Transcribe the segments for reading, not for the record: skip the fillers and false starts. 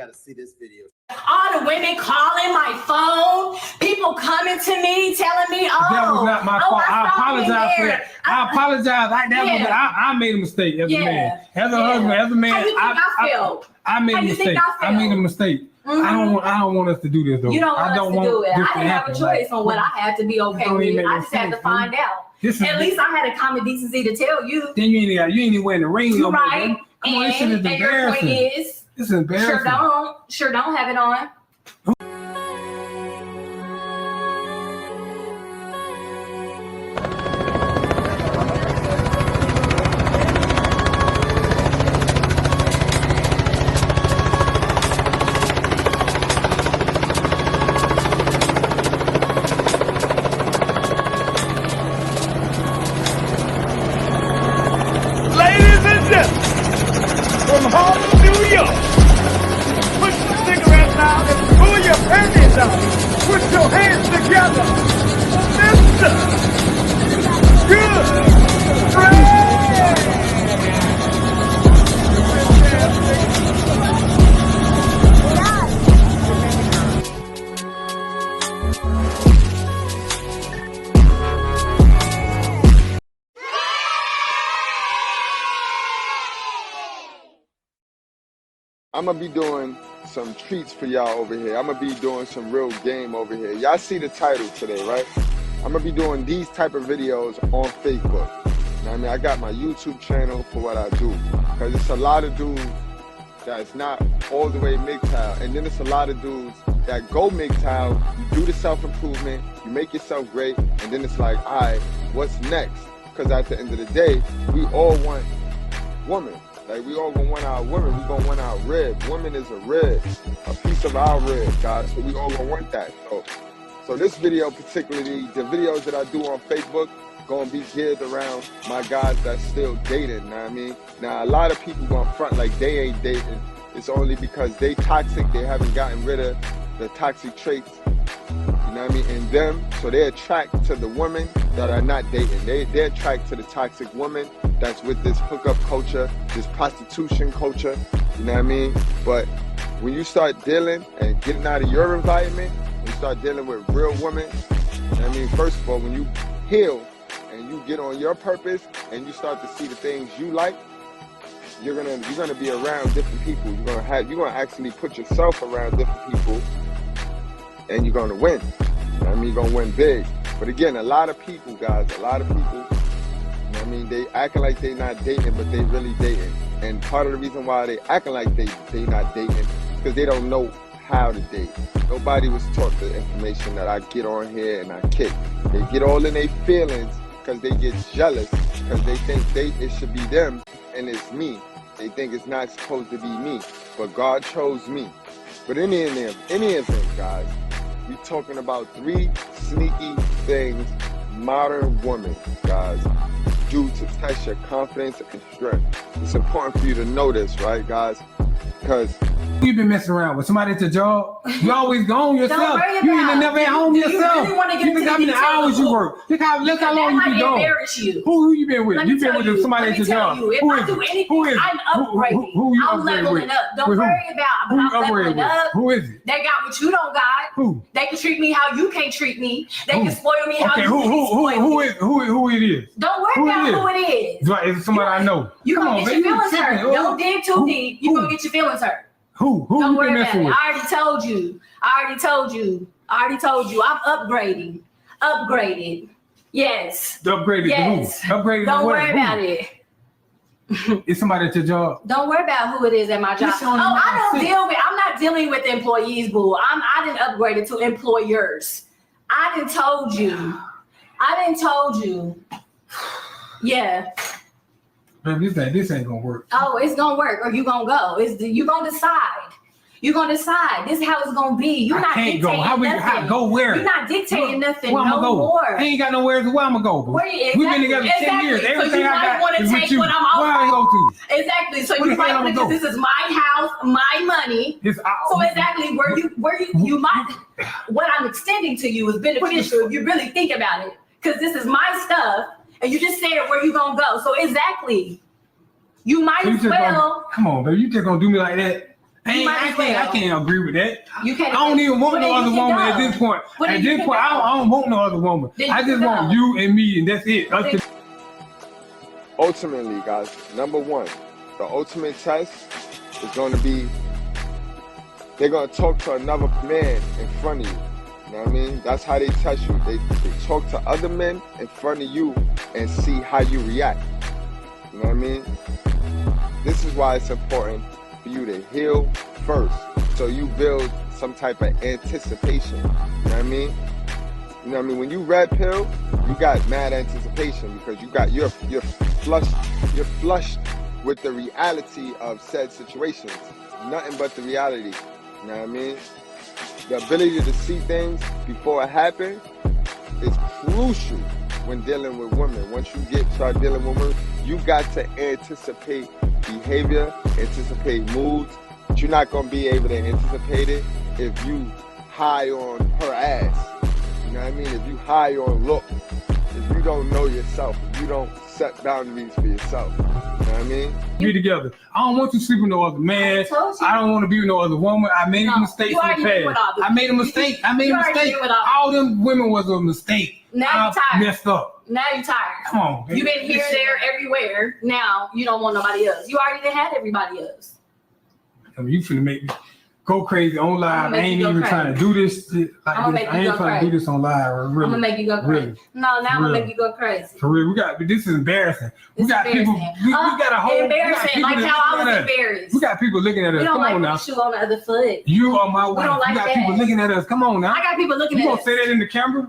gotta see this video. All the women calling my phone, people coming to me, telling me, "Oh, that was not my fault. I apologize for that. I apologize. I made a mistake as a man, as a husband, as a man. How you think I feel? I made a mistake. I made a mistake. I don't want us to do this though. You don't want us to do it. I didn't have a choice on what I had to be okay with. I just had to find out. At least I had a common decency to tell you. Then you ain't even wearing the ring no more. Right. Come on, this shit is embarrassing. This is embarrassing. Sure don't have it on. From Harlem, New York. Put your cigarettes out and pull your panties out. Put your hands together. Mr.Goodbread. I'm gonna be doing some treats for y'all over here. I'm gonna be doing some real game over here. Y'all see the title today, right? I'm gonna be doing these type of videos on Facebook. You know what I mean? I got my YouTube channel for what I do. Cause it's a lot of dudes that's not all the way MGTOW. And then it's a lot of dudes that go MGTOW, you do the self-improvement, you make yourself great, and then it's like, all right, what's next? Cause at the end of the day, we all want women. Like, we all gonna want our women, we gonna want our rib. Woman is a rib, a piece of our rib, guys, so we all gonna want that. So this video particularly, the videos that I do on Facebook, gonna be geared around my guys that's still dating, you know what I mean? Now, a lot of people gonna front like they ain't dating. It's only because they toxic, they haven't gotten rid of the toxic traits, you know what I mean, in them. So they attract to the women that are not dating. They attract to the toxic woman that's with this hookup culture, this prostitution culture, you know what I mean? But when you start dealing and getting out of your environment, and you start dealing with real women, you know what I mean? First of all, when you heal and you get on your purpose and you start to see the things you like, you're gonna be around different people. You're gonna actually put yourself around different people, and you're gonna win. You know what I mean? You're gonna win big. But again, a lot of people, guys, you know what I mean, they acting like they not dating, but they really dating. And part of the reason why they acting like they not dating is because they don't know how to date. Nobody was taught the information that I get on here and I kick. They get all in their feelings because they get jealous, because they think it should be them and it's me. They think it's not supposed to be me, but God chose me. But in any event, guys, we talking about 3 sneaky things modern women, guys, do to test your confidence and strength. It's important for you to know this, right, guys? Because you've been messing around with somebody at your job. You always gone yourself. You ain't never at home yourself. You think how many hours you work. Look how long you been gone. Who you been with? You been with somebody at your job. If I do anything, I'm upgrading. I'm leveling up. Don't worry about it, but I'm leveling up. Who is it? They got what you don't got. Who? They can treat me how you can't treat me. They can spoil me how you can't spoil me. Who it is? Don't worry about who it is. Is it somebody I know? You gonna get your feelings hurt. Don't dig too deep. You gonna get your feelings hurt. Who Don't worry you been about messing it. with? I already told you. I'm upgrading. Upgraded. Yes. Upgraded yes. to who? Upgraded Don't to what? worry about it. It's somebody at your job. Don't worry about who it is at my job. I'm not dealing with employees, boo. I didn't upgrade it to employers. I didn't told you. Yeah. Man, this ain't gonna work. Oh, it's gonna work, or you gonna go. You gonna decide. You're gonna decide. This is how it's gonna be. You're not dictating nothing. Go where? You're not dictating nothing where no more. I ain't got nowhere to where I'm gonna go. We've been together 10 years. Everything I got is with you. Where I go to? Exactly. So you might want to go. This is my house, my money. So exactly where you might. What I'm extending to you is beneficial if you really think about it, because this is my stuff, and you just said where you gonna go. So exactly, you might as well. Come on, baby. You just gonna do me like that? I can't agree with that. You can't. I don't even want no other woman at this point. At this point, I don't want no other woman. I just want you and me, and that's it. Ultimately, guys, number one, the ultimate test is going to be they're going to talk to another man in front of you. You know what I mean? That's how they test you. They talk to other men in front of you and see how you react. You know what I mean? This is why it's important for you to heal first, so you build some type of anticipation. You know what I mean? You know what I mean? When you red pill, you got mad anticipation because you're flushed with the reality of said situations. Nothing but the reality. You know what I mean? The ability to see things before it happens is crucial when dealing with women. Once you start dealing with women, you got to anticipate behavior, anticipate moods. But you're not gonna be able to anticipate it if you high on her ass. You know what I mean? If you high on look, if you don't know yourself, if you don't set boundaries for yourself. You know what I mean? Be together. I don't want you to sleep with no other man. I don't want to be with no other woman. I made mistakes in the past. I made a mistake. All them women was a mistake. Now you're tired. Messed up. Now you're tired. Come on, baby. You've been here, there, everywhere. Now you don't want nobody else. You already had everybody else. I mean, you finna make me go crazy on live. I ain't even trying to do this shit like this. I ain't trying to do this on live. Really. I'm gonna make you go crazy. Really. No, now I'm gonna make you go crazy. For real, this is embarrassing. We got people. We got a whole embarrassing, like how I was embarrassed. We got people looking at us. Come on now. Shoe on the other foot. You are my wife. We got people looking at us. Come on now. I got people looking at us. You gonna say that in the camera?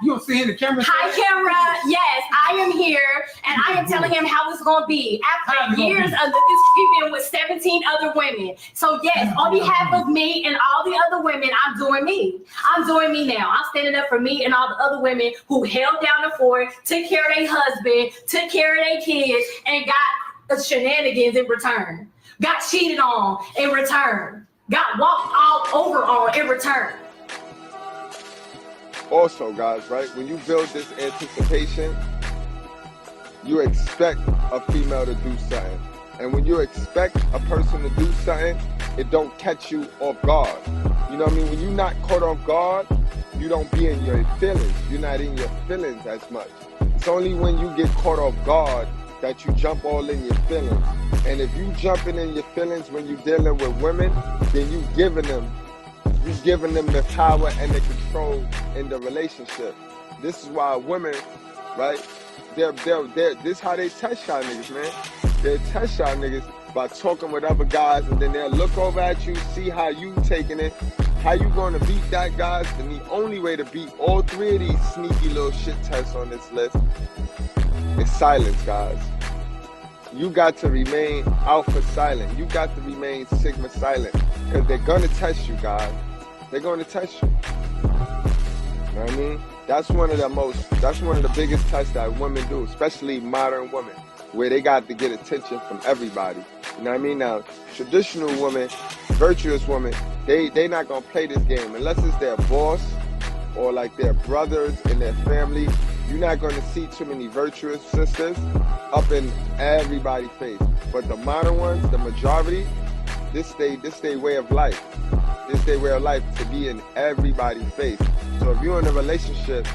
You gonna say in the camera? Hi, camera. Yes, I am here, and I am telling him how it's gonna be after years of this keeping with 17 other women. So yes, on behalf of me and all the other women, I'm doing me. I'm doing me now. I'm standing up for me and all the other women who held down the fort, took care of their husband, took care of their kids, and got shenanigans in return. Got cheated on in return. Got walked all over on in return. Also, guys, right? When you build this anticipation, you expect a female to do something. And when you expect a person to do something, it don't catch you off guard. You know what I mean? When you're not caught off guard, you don't be in your feelings. You're not in your feelings as much. It's only when you get caught off guard that you jump all in your feelings. And if you jumping in your feelings when you're dealing with women, then you giving them the power and the control in the relationship. This is why women, right? This is how they test y'all niggas, man. They test y'all niggas by talking with other guys, and then they'll look over at you, see how you taking it, how you gonna beat that, guys. And the only way to beat all three of these sneaky little shit tests on this list is silence, guys. You got to remain alpha silent. You got to remain sigma silent, because they're gonna test you, guys. They're gonna test you. You know what I mean? That's one of the biggest tests that women do, especially modern women, where they got to get attention from everybody. You know what I mean? Now, traditional women, virtuous women, they not gonna play this game unless it's their boss or like their brothers in their family. You're not gonna see too many virtuous sisters up in everybody's face. But the modern ones, the majority, this they way of life. This their way of life to be in everybody's face. So if you're in a relationship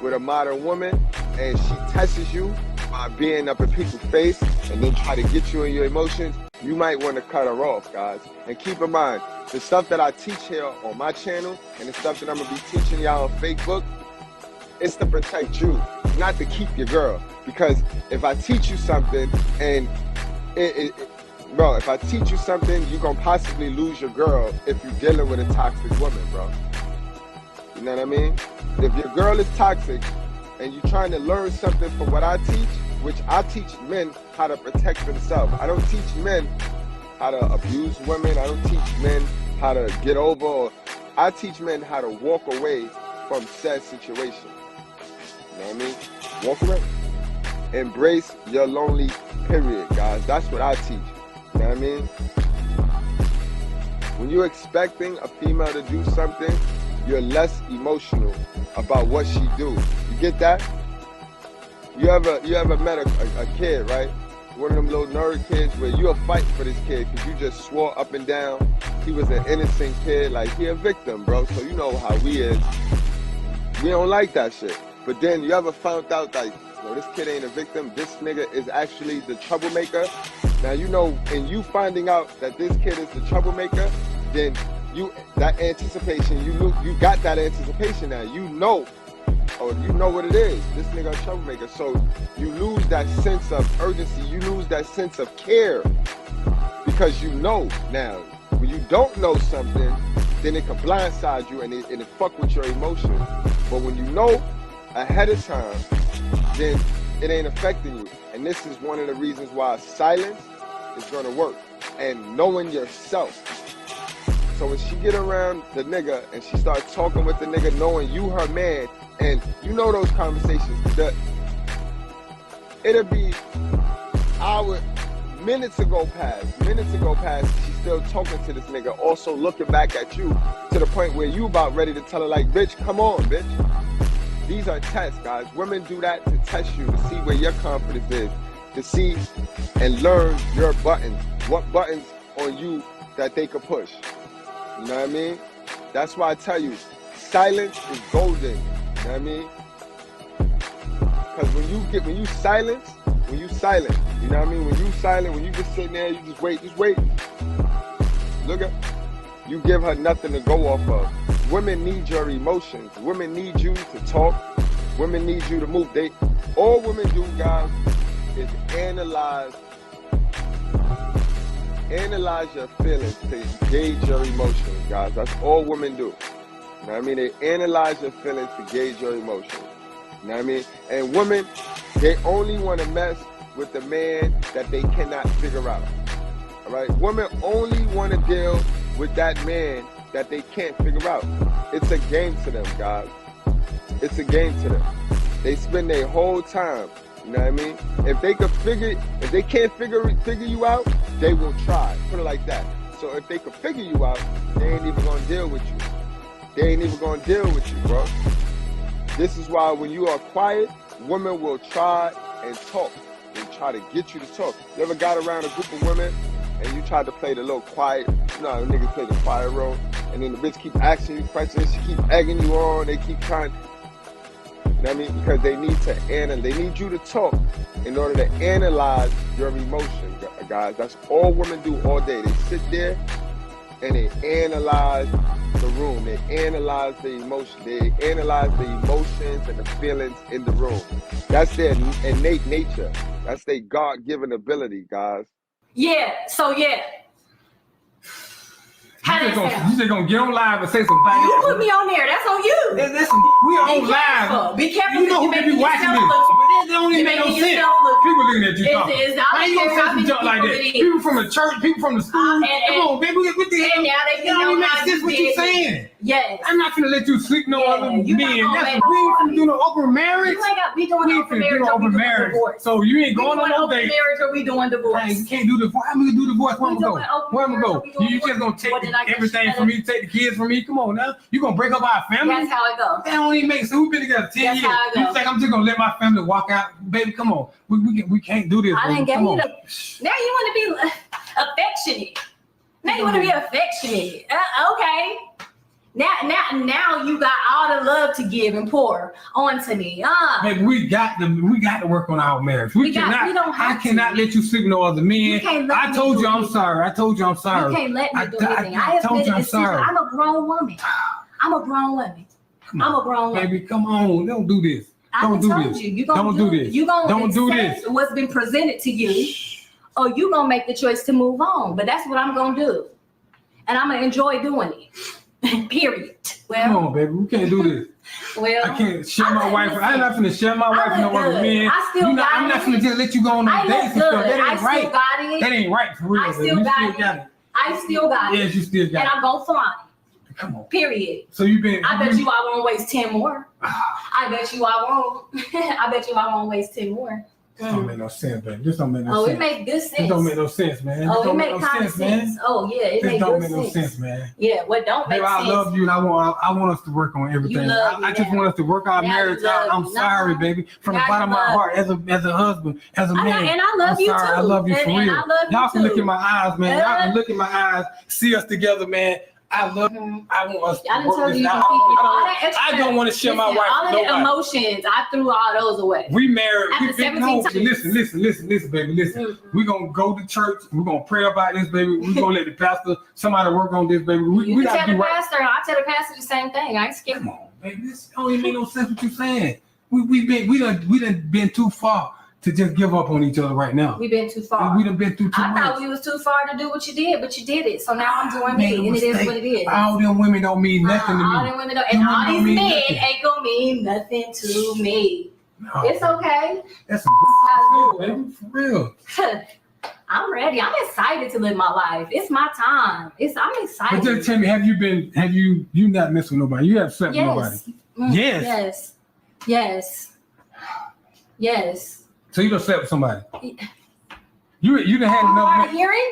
with a modern woman and she tests you by being up in people's face and then try to get you in your emotions, you might want to cut her off, guys. And keep in mind, the stuff that I teach here on my channel and the stuff that I'm going to be teaching y'all on Facebook, it's to protect you, not to keep your girl. Because if I teach you something and bro, if I teach you something, you're going to possibly lose your girl if you're dealing with a toxic woman, bro. You know what I mean? If your girl is toxic and you're trying to learn something from what I teach, which I teach men how to protect themselves. I don't teach men how to abuse women. I don't teach men how to get over. I teach men how to walk away from said situation. You know what I mean? Walk away. Embrace your lonely period, guys. That's what I teach. You know what I mean? When you're expecting a female to do something, you're less emotional about what she do. You get that? You ever met a kid, right? one of them little nerd kids where you'll fight for this kid because you just swore up and down he was an innocent kid. Like, he a victim, bro. So you know how we is. We don't like that shit. But then you ever found out, like, no, this kid ain't a victim. This nigga is actually the troublemaker. Now, you know, and you finding out that this kid is the troublemaker, then that anticipation, you got that anticipation now. You know what it is. This nigga a troublemaker. So you lose that sense of urgency. You lose that sense of care because you know now. When you don't know something, then it can blindside you and it fuck with your emotions. But when you know ahead of time, then it ain't affecting you. And this is one of the reasons why silence is gonna work. And knowing yourself. So when she get around the nigga and she start talking with the nigga, knowing you her man, and you know those conversations, it'll be minutes ago past, she's still talking to this nigga, also looking back at you to the point where you about ready to tell her, like, bitch, come on, bitch. These are tests, guys. Women do that to test you, to see where your confidence is, to see and learn your buttons, what buttons on you that they could push. You know what I mean? That's why I tell you, silence is golden. You know what I mean? Because when you silent, you know what I mean? When you silent, when you just sitting there, you just wait. Look at, you give her nothing to go off of. Women need your emotions. Women need you to talk. Women need you to move. All women do, guys, is analyze your feelings to gauge your emotions, guys. That's all women do. You know what I mean? They analyze your feelings to gauge your emotions. You know what I mean? And women, they only want to mess with the man that they cannot figure out. All right? Women only want to deal with that man that they can't figure out. It's a game to them, guys. It's a game to them. They spend their whole time, you know what I mean? If they can't figure you out, they will try. Put it like that. So if they could figure you out, they ain't even gonna deal with you. They ain't even gonna deal with you, bro. This is why when you are quiet, women will try and talk. They try to get you to talk. You ever got around a group of women and you tried to play the little quiet, you know how niggas play the quiet role, and then the bitch keep asking you questions, she keep egging you on, they keep trying, you know what I mean? Because they need you to talk in order to analyze your emotions, guys. That's all women do all day. They sit there and they analyze the room. They analyze the emotion. They analyze the emotions and the feelings in the room. That's their innate nature. That's their God-given ability, guys. Yeah. So yeah. You just gonna get on live and say some things. You put me on there. That's on you. Listen, we are on live. Be careful. You know who be watching this. It don't even make no sense. People looking at you talking. Why you gonna say some junk like that? People from the church, people from the school. Come on, baby. What the hell? It don't even make sense what you saying. Yes. I'm not gonna let you sleep no other men. We ain't finna do no open marriage. You ain't got me doing open marriage. So you ain't going on no date. Marriage or we doing divorce? Hey, you can't do divorce. How am I gonna do divorce? Where I'm gonna go? Where I'm gonna go? You just gonna take everything from me, take the kids from me? Come on now. You gonna break up our family? That's how it goes. That don't even make sense. We've been together 10 years. You think I'm just gonna let my family walk out? Baby, come on. We can't do this. I didn't get you. Now you want to be affectionate. Now you want to be affectionate. Okay. Now you got all the love to give and pour onto me. Baby, we got to work on our marriage. I cannot let you sleep with no other men. I told you I'm sorry. You can't let me do anything. I told you I'm sorry. I'm a grown woman. Baby, come on. Don't do this. Don't do this. Don't do this. Don't do this. What's been presented to you, or you gonna make the choice to move on. But that's what I'm gonna do, and I'm gonna enjoy doing it. Period. Well, come on, baby. We can't do this. Well, I can't share my wife. I'm not gonna share my wife with no other men. I'm not gonna just let you go on those dates and stuff. That ain't right. That ain't right for real. I still got it. I still got it. Yes, you still got it. And I'm gonna fly. Come on. Period. So you've been. I bet you I won't waste 10 more. I bet you I won't waste 10 more. This don't make no sense, baby. This don't make no sense. Oh, it makes good sense. This don't make no sense, man. Oh, This don't it make makes no common sense, sense. man. Oh, yeah, it makes don't good make no sense. sense, man. Yeah, what don't make Baby, sense? I love you, and I want us to work on everything. I just want us to work our marriage out. I'm sorry, baby, from the bottom of my heart, as a husband, as a man. And I love you too. I love you for real. I love you Y'all can too. look in my eyes, man. Y'all can look in my eyes, see us together, man. I love you. I want us to work this out. I don't want to share my wife all with the nobody. emotions, I threw all those away. We married. After We been 17 home. times. Listen, baby, listen. We're going to go to church. We're going to pray about this, baby. We're going to let the pastor, somebody work on this, baby. You We can got tell to the do right. pastor, I tell the pastor the same thing. I ain't scared. Come on, baby. This don't even make no sense what you're saying. We done been too far to just give up on each other right now. We've been too far. We done been through too much. I thought we was too far to do what you did, but you did it. So now I'm doing me, and it is what it is. All them women don't mean nothing to me. All them women don't, and all these men ain't gonna mean nothing to me. No, it's okay. That's some baby, for real. I'm ready. I'm excited to live my life. It's my time. I'm excited. But just tell me, have you not messed with nobody? You have slept with nobody? Yes. So you done slept with somebody? You done had enough. Hearing?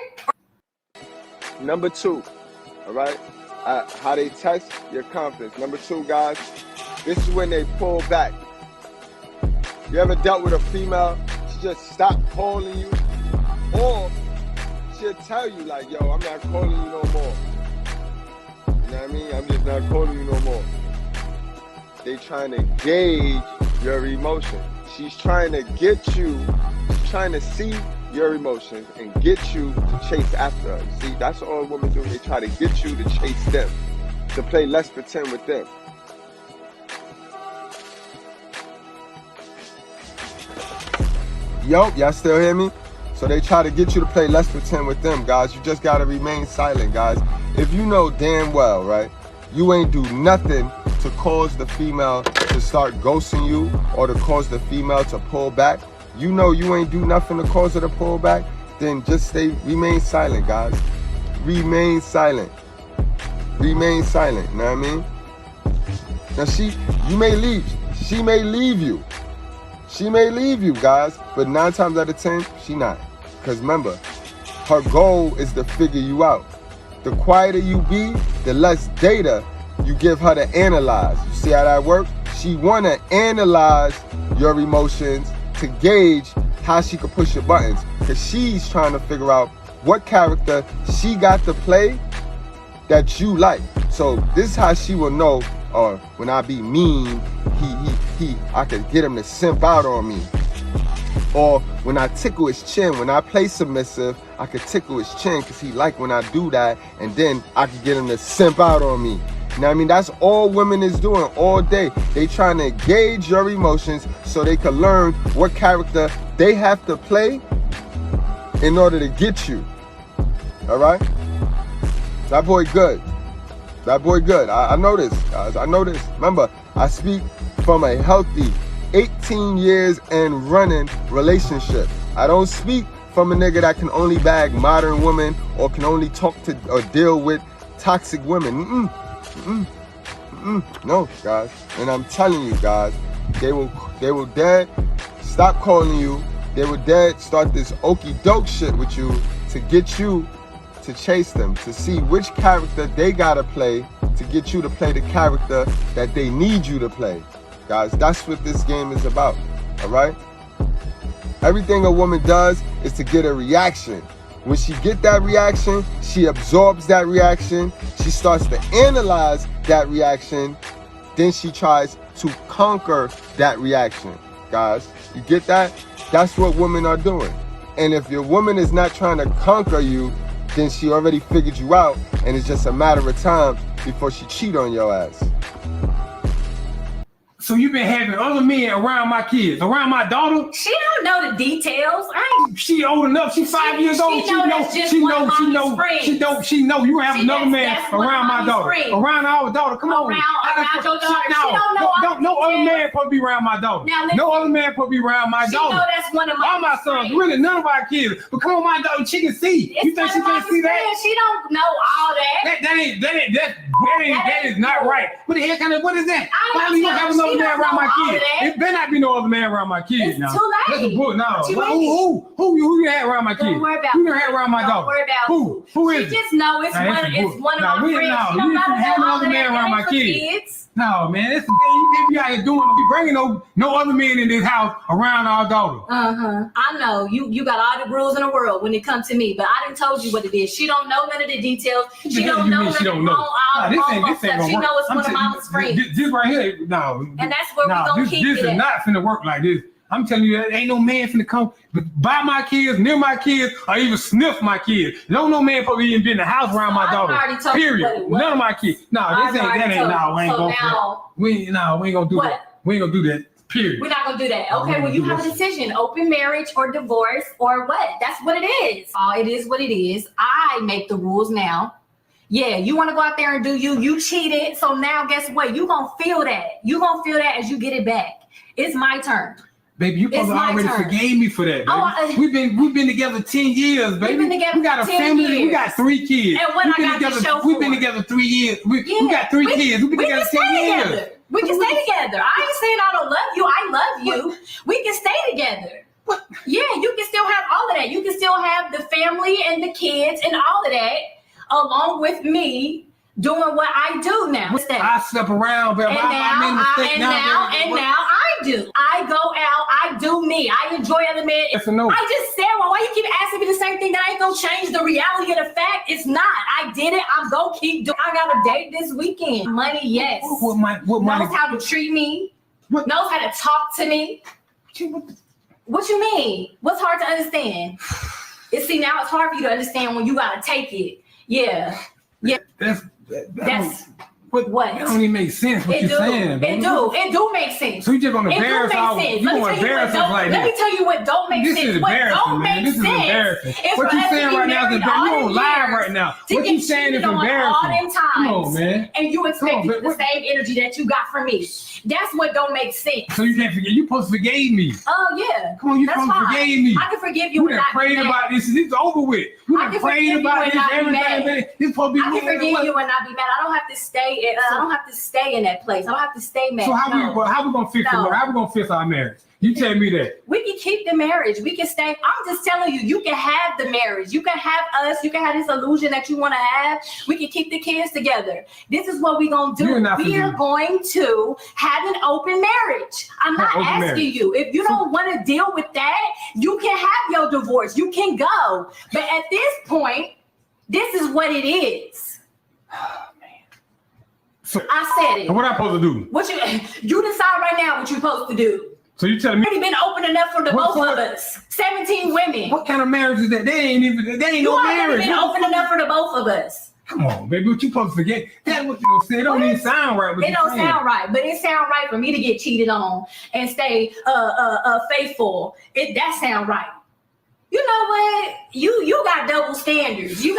Number 2, all right? How they test your confidence. Number 2, guys, this is when they pull back. You ever dealt with a female? She just stopped calling you, or she'll tell you like, yo, I'm not calling you no more. You know what I mean? I'm just not calling you no more. They trying to gauge your emotion. She's trying to get you, she's trying to see your emotions and get you to chase after her. See, that's all women do. They try to get you to chase them, to play let's pretend with them. Yo, y'all still hear me? So they try to get you to play let's pretend with them, guys. You just gotta remain silent, guys. If you know damn well, right, you ain't do nothing to cause the female to start ghosting you or to cause the female to pull back, you know you ain't do nothing to cause her to pull back, then just remain silent, guys. Remain silent. Remain silent, you know what I mean? Now you may leave. She may leave you. She may leave you, guys, but 9 times out of 10, she not. Because remember, her goal is to figure you out. The quieter you be, the less data you give her to analyze. You see how that works? She want to analyze your emotions to gauge how she could push your buttons, because she's trying to figure out what character she got to play that you like. So this is how she will know, or when I be mean, I could get him to simp out on me. Or when I tickle his chin, when I play submissive, I could tickle his chin because he like when I do that, and then I could get him to simp out on me. You know what I mean? That's all women is doing all day. They trying to gauge your emotions so they can learn what character they have to play in order to get you. All right? That boy good. That boy good. I know this, guys. I know this. Remember, I speak from a healthy 18 years and running relationship. I don't speak from a nigga that can only bag modern women or can only talk to or deal with toxic women. No, guys. And I'm telling you, guys, they will dead stop calling you. They will dead start this okey doke shit with you to get you to chase them, to see which character they gotta play to get you to play the character that they need you to play. Guys, that's what this game is about, all right? Everything a woman does is to get a reaction. When she get that reaction, she absorbs that reaction, she starts to analyze that reaction, then she tries to conquer that reaction. Guys, you get that? That's what women are doing. And if your woman is not trying to conquer you, then she already figured you out, and it's just a matter of time before she cheat on your ass. So you've been having other men around my kids, around my daughter? She don't know the details. She old enough. She's 5 years old. She know you have another man around my daughter. Around our daughter. Come on. Around your daughter. No other man supposed to be around my daughter. No other man supposed to be around my daughter. She know that's one of my all my sons. Really, none of our kids. But come on, my daughter, she can see. You think she can't see that? She don't know all that. That is not right. What the hell what is that? Why do you have another other man around my kid. It better not be no other man around my kid now. It's too late. That's a book now. Who you had around my kid? Don't worry about who you had around my dog? Don't worry about who is it? She just know it's one of my friends. No, you didn't have no other man around my kids. No, man, that's the thing. You can't be out here doing. We bringing no other men in this house around our daughter. I know you got all the rules in the world when it comes to me, but I done told you what it is. She don't know none of the details. She don't know none of the wrong stuff. She know it's one of mama's friends. This right here, no. And that's where we gonna keep it. This is not finna work like this. I'm telling you, ain't no man finna come by my kids, near my kids, or even sniff my kids. No man probably even be in the house around my daughter. Period. None of my kids. No, this ain't. That ain't. No, we ain't gonna. We ain't gonna do that. We ain't gonna do that. Period. We're not gonna do that. Okay, well, you have a decision: open marriage or divorce or what? That's what it is. It is what it is. I make the rules now. Yeah, you want to go out there and do you cheated. So now guess what? You gonna feel that. You gonna feel that as you get it back. It's my turn. Baby, you probably already forgave me for that, baby. We've been together 10 years, baby. We've been together we got a family. Years. We got 3 kids. And what I got to show We've been together 3 years. We got 3 kids. We've been together 10 years. We can stay together. I ain't saying I don't love you. I love you. We can stay together. Yeah, you can still have all of that. You can still have the family and the kids and all of that along with me doing what I do now. I step around, baby. And now I do. I go out. I do me. I enjoy other men. Yes or no? I just said, well, why you keep asking me the same thing? That ain't gonna change the reality of the fact. It's not. I did it. I'm gonna keep doing. I got a date this weekend. Money, yes. What money? Knows how to treat me. Knows how to talk to me. What you mean? What's hard to understand? Now it's hard for you to understand when you gotta take it. Yeah. That's what? That don't even make sense what you're saying. It do make sense. So you just gonna embarrass us? You gonna embarrass us like this? Let me tell you what don't make sense. This is embarrassing, man. This is embarrassing. What you saying right now is embarrassing. You on live right now. What you saying is embarrassing. All them times, come on, man. And you expect the same energy that you got from me. That's what don't make sense. So you can't forget. You supposed to forgave me. Oh yeah. Come on, you supposed to forgave me. I can forgive you. We done prayed about this. It's over with. We done prayed about this. Everything. This supposed to be. I can forgive you and not be mad. I don't have to stay. I don't have to stay in that place. I don't have to stay mad. So how we gonna fix it? How we gonna fix our marriage? You tell me that. We can keep the marriage. We can stay. I'm just telling you, you can have the marriage. You can have us. You can have this illusion that you want to have. We can keep the kids together. This is what we're going to do. We are going to have an open marriage. I'm not asking you. If you don't want to deal with that, you can have your divorce. You can go. But at this point, this is what it is. So, I said it. What I'm supposed to do? You decide right now what you're supposed to do. So you telling me? Already been open enough for the both of us. 17 women. What kind of marriage is that? They ain't no marriage. You already been open enough for the both of us. Come on, baby. What you supposed to forget? That's what you gonna say. It don't even sound right. It don't sound right, but it sound right for me to get cheated on and stay faithful. That sound right. You know what? You got double standards. You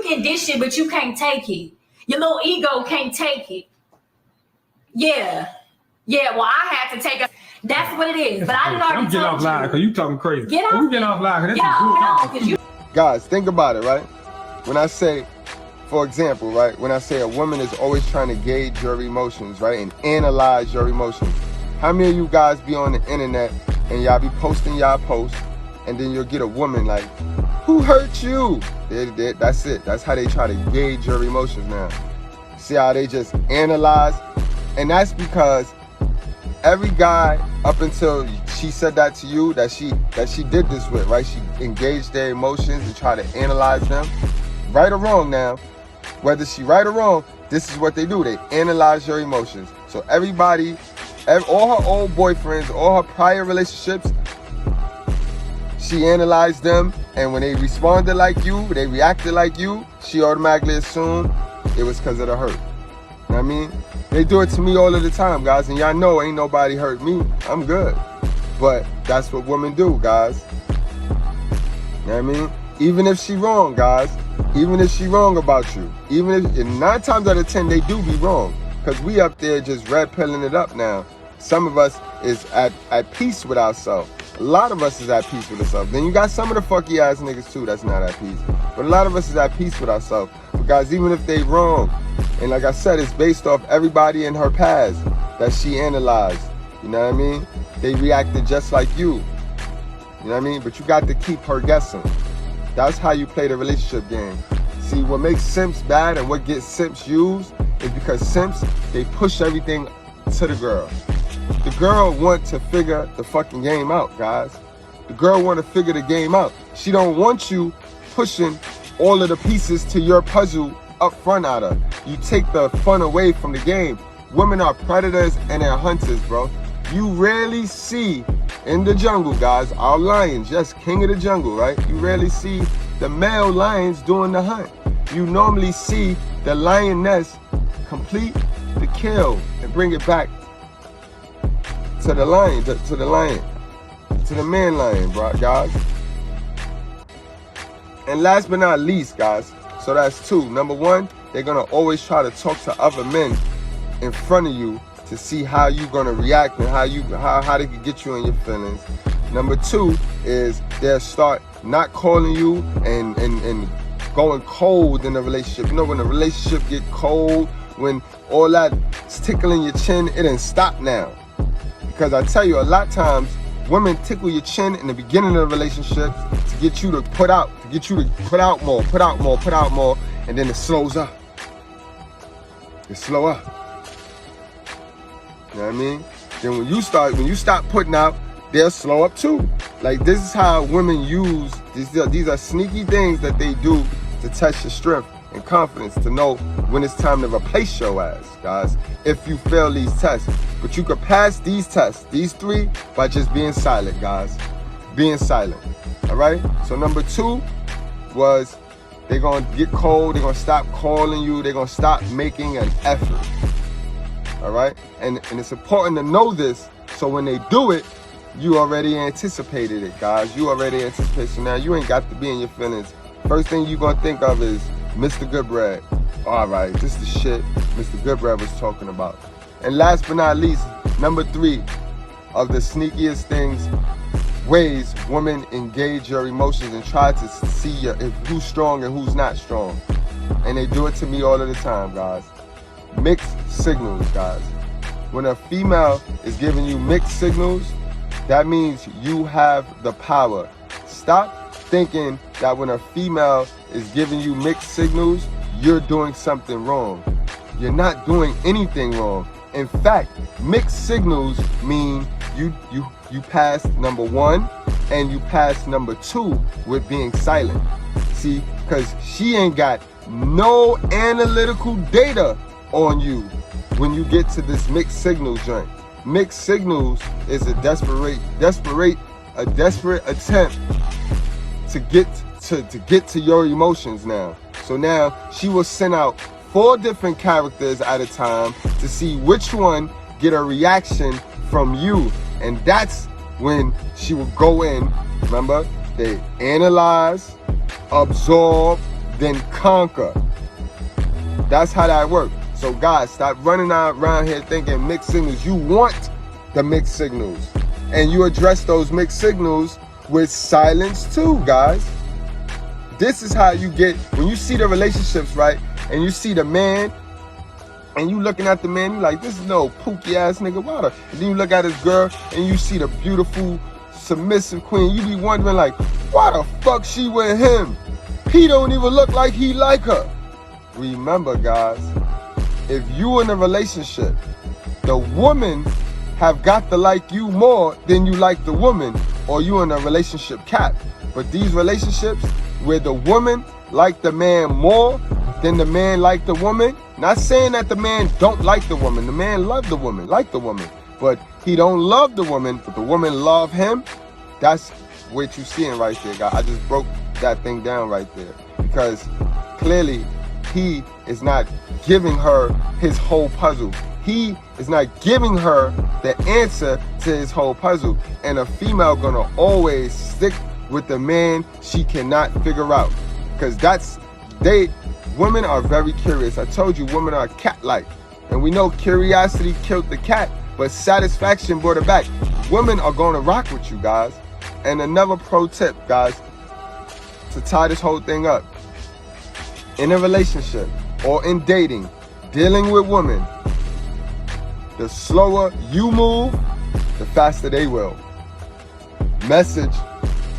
can dish it, but you can't take it. Your little ego can't take it. Yeah. Well, I had to take it. That's what it is. But I didn't already I'm getting off live because you talking crazy. Get off. You getting off live because Guys, think about it, right? When I say, for example, right? When I say a woman is always trying to gauge your emotions, right? And analyze your emotions. How many of you guys be on the internet and y'all be posting y'all posts and then you'll get a woman like, who hurt you? That's it. That's how they try to gauge your emotions now. See how they just analyze? And that's because every guy up until she said that to you, that she did this with, right? She engaged their emotions and tried to analyze them. Right or wrong now, whether she right or wrong, this is what they do. They analyze your emotions. So everybody, all her old boyfriends, all her prior relationships, she analyzed them, and when they responded like you, they reacted like you, she automatically assumed it was because of the hurt. You know what I mean? They do it to me all of the time, guys, and y'all know ain't nobody hurt me. I'm good. But that's what women do, guys. You know what I mean? Even if she wrong, guys, even if she wrong about you, even if, and 9 times out of 10, they do be wrong, because we up there just red pilling it up now. Some of us is at peace with ourselves. A lot of us is at peace with ourselves. Then you got some of the fucky ass niggas too that's not at peace. But a lot of us is at peace with ourselves. Because even if they wrong, and like I said, it's based off everybody in her past. that she analyzed. You know what I mean? They reacted just like you. You know what I mean? But you got to keep her guessing. That's how you play the relationship game. See, what makes simps bad and what gets simps used is because simps, they push everything to the girl. The girl want to figure the fucking game out, guys. The girl want to figure the game out. She don't want you pushing all of the pieces to your puzzle up front at her. You take the fun away from the game. Women are predators and they're hunters, bro. You rarely see in the jungle, guys, our lions, yes, king of the jungle, right? You rarely see the male lions doing the hunt. You normally see the lioness complete the kill and bring it back to the lion, to the man lion, bro, guys. And last but not least, guys, so that's two. Number one, they're gonna always try to talk to other men in front of you to see how you're gonna react and how they can get you in your feelings. Number two is they'll start not calling you and going cold in the relationship. You know, when the relationship get cold, when all that is tickling your chin, it didn't stop now. Because I tell you, a lot of times, women tickle your chin in the beginning of the relationship to get you to put out more, and then it slows up. It slow up. You know what I mean? Then when you stop putting out, they'll slow up too. Like, this is how women use, these are sneaky things that they do to test your strength and confidence, to know when it's time to replace your ass, guys, if you fail these tests. But you could pass these tests, these three, by just being silent, guys. Being silent, all right? So number two was they're gonna get cold, they're gonna stop calling you, they're gonna stop making an effort, all right? And it's important to know this, so when they do it, you already anticipated it, guys. You already anticipated, so now you ain't got to be in your feelings. First thing you're gonna think of is Mr.Goodbread. All right, this is the shit Mr.Goodbread was talking about. And last but not least, number three of the sneakiest ways women engage your emotions and try to see who's strong and who's not strong. And they do it to me all of the time, guys. Mixed signals, guys. When a female is giving you mixed signals, that means you have the power. Stop thinking that when a female is giving you mixed signals, you're doing something wrong. You're not doing anything wrong. In fact, mixed signals mean you passed number one and you passed number two with being silent. See, because she ain't got no analytical data on you when you get to this mixed signal joint. Mixed signals is a desperate attempt to get to your emotions now. So now she will send out 4 different characters at a time to see which one get a reaction from you. And that's when she will go in. Remember, they analyze, absorb, then conquer. That's how that works. So guys, stop running around here thinking mixed signals. You want the mixed signals. And you address those mixed signals with silence too, guys. This is how you get, when you see the relationships, right? And you see the man, and you looking at the man, you like, this is no pookie ass nigga, water. And then you look at his girl, and you see the beautiful, submissive queen. You be wondering like, why the fuck she with him? He don't even look like he like her. Remember, guys, if you in a relationship, the woman have got to like you more than you like the woman, or you in a relationship cap. But these relationships where the woman like the man more than the man like the woman, not saying that the man don't like the woman, the man love the woman, like the woman, but he don't love the woman, but the woman love him. That's what you seeing right there, guys. I just broke that thing down right there, because clearly he is not giving her his whole puzzle. He is not giving her the answer to his whole puzzle. And a female gonna always stick with the man she cannot figure out, because women are very curious. I told you, women are cat-like, and we know curiosity killed the cat, but satisfaction brought it back. Women are gonna rock with you, guys. And another pro tip, guys, to tie this whole thing up: in a relationship or in dating, dealing with women, the slower you move, the faster they will. Message,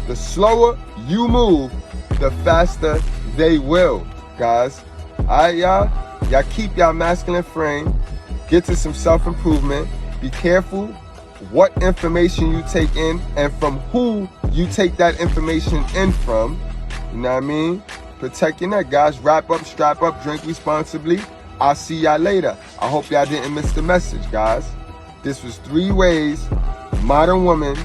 the slower you move, the faster they will, guys. All right, y'all? Y'all keep y'all masculine frame. Get to some self-improvement. Be careful what information you take in and from who you take that information in from. You know what I mean? Protect your neck, guys. Wrap up, strap up, drink responsibly. I'll see y'all later. I hope y'all didn't miss the message, guys. This was 3 ways modern women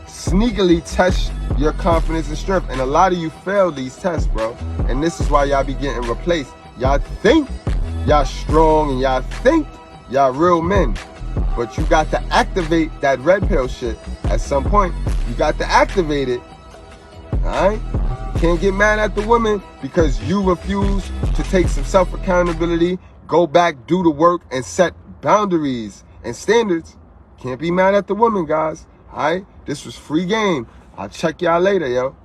sneakily test your confidence and strength. And a lot of you fail these tests, bro. And this is why y'all be getting replaced. Y'all think y'all strong and y'all think y'all real men. But you got to activate that red pill shit at some point. You got to activate it. Alright? You can't get mad at the woman because you refuse to take some self-accountability, go back, do the work, and set boundaries and standards. Can't be mad at the woman, guys. Alright? This was free game. I'll check y'all later, yo.